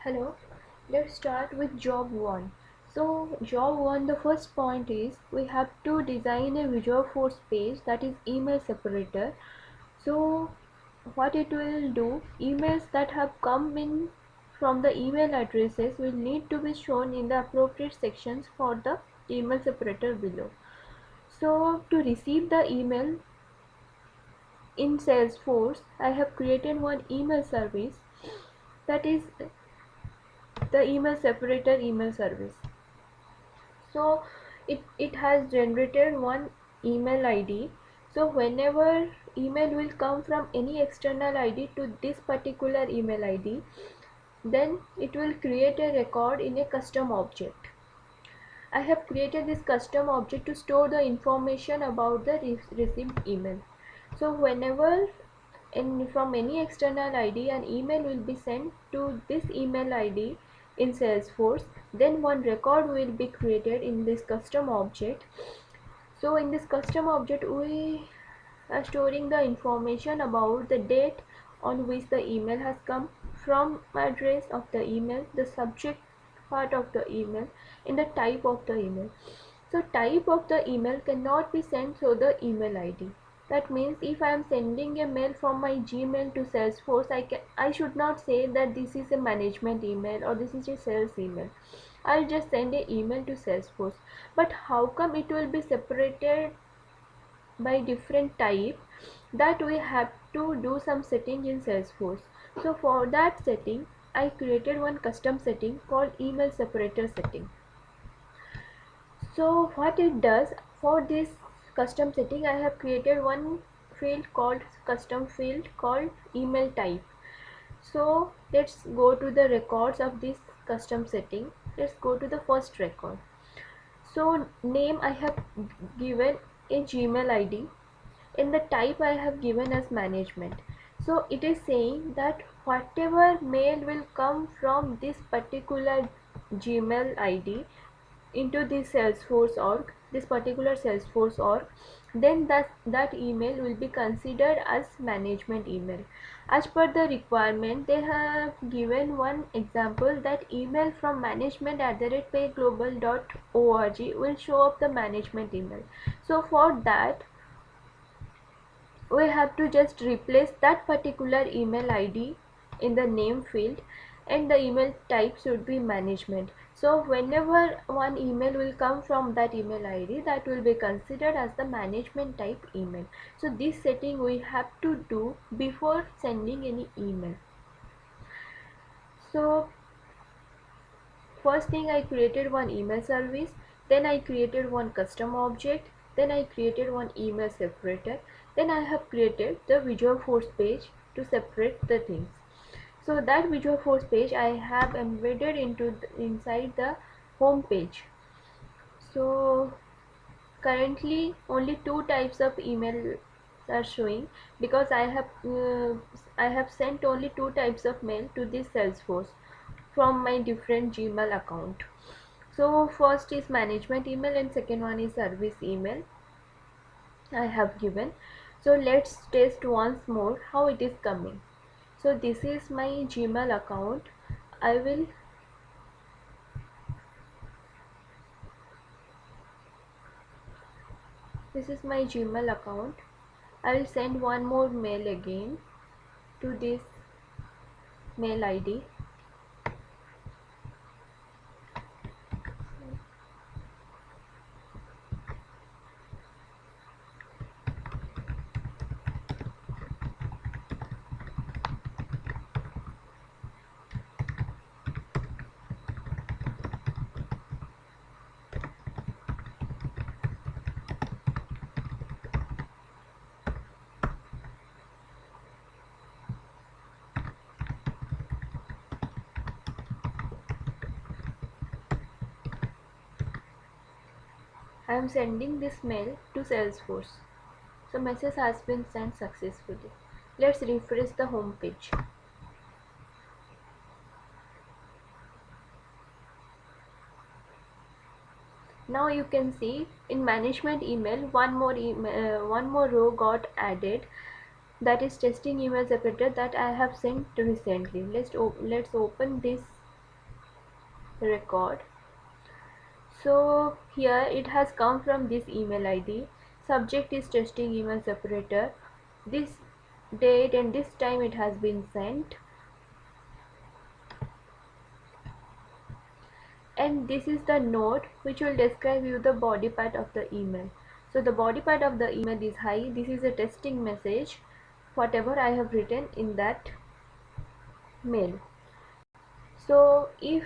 Hello, let's start with job 1. So job 1, the first point is we have to design a Visualforce page, that is email separator. So what it will do, emails that have come in from the email addresses will need to be shown in the appropriate sections for the email separator below. So to receive the email in Salesforce, I have created one email service, that is the email separator email service. So it has generated one email ID. So whenever email will come from any external ID to this particular email ID, then it will create a record in a custom object. I have created this custom object to store the information about the received email. So whenever from any external ID an email will be sent to this email ID in Salesforce, then one record will be created in this custom object. So in this custom object we are storing the information about the date on which the email has come, from address of the email, the subject part of the email, and the type of the email. So type of the email cannot be sent through the email ID. That means if I am sending a mail from my Gmail to Salesforce, I should not say that this is a management email or this is a sales email. I'll just send an email to Salesforce. But how come it will be separated by different type? That we have to do some setting in Salesforce. So for that setting, I created one custom setting called email separator setting. So what it does, for this custom setting I have created one field called custom field called email type. So let's go to the records of this custom setting. Let's go to the first record. So name I have given a Gmail ID, and the type I have given as management. So it is saying that whatever mail will come from this particular Gmail ID into this Salesforce org, this particular Salesforce org, then that email will be considered as management email. As per the requirement, they have given one example that email from management@payglobal.org will show up the management email. So for that, we have to just replace that particular email ID in the name field, and the email type should be management. So whenever one email will come from that email ID, that will be considered as the management type email. So this setting we have to do before sending any email. So first thing, I created one email service, then I created one custom object, then I created one email separator, then I have created the Visualforce page to separate the things. So that Visualforce page I have embedded inside the home page. So currently only two types of email are showing, because I have sent only two types of mail to this Salesforce from my different Gmail account. So first is management email and second one is service email I have given. So let's test once more how it is coming. So this is my Gmail account. This is my Gmail account. I will send one more mail again to this mail ID. I am sending this mail to Salesforce. So message has been sent successfully. Let's refresh the home page. Now you can see in management email one more row got added, that is testing email separator that I have sent recently. Let's open this record. So here it has come from this email ID. Subject is testing email separator. This date and this time it has been sent. And this is the note which will describe you the body part of the email. So the body part of the email is hi, this is a testing message, whatever I have written in that mail. So if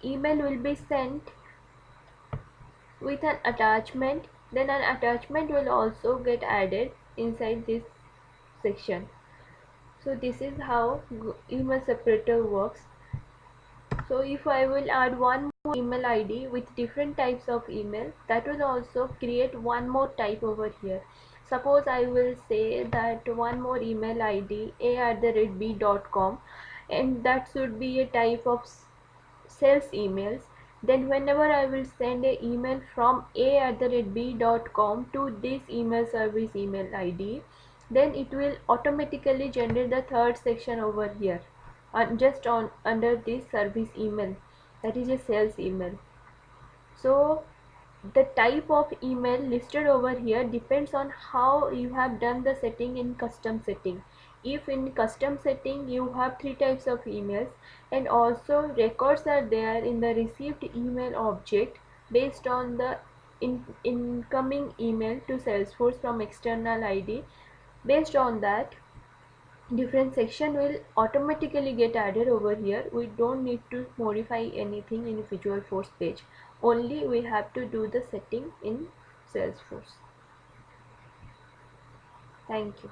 email will be sent with an attachment, then an attachment will also get added inside this section. So this is how email separator works. So if I will add one more email ID with different types of email, that will also create one more type over here. Suppose I will say that one more email ID a@b.com, and that should be a type of sales emails. Then whenever I will send a email from a@b.com to this email service email ID, then it will automatically generate the third section over here, just on under this service email, that is a sales email. So the type of email listed over here depends on how you have done the setting in custom setting. If in custom setting you have three types of emails, and also records are there in the received email object based on the incoming email to Salesforce from external ID. Based on that, different section will automatically get added over here. We don't need to modify anything in Visualforce page, only we have to do the setting in Salesforce. Thank you.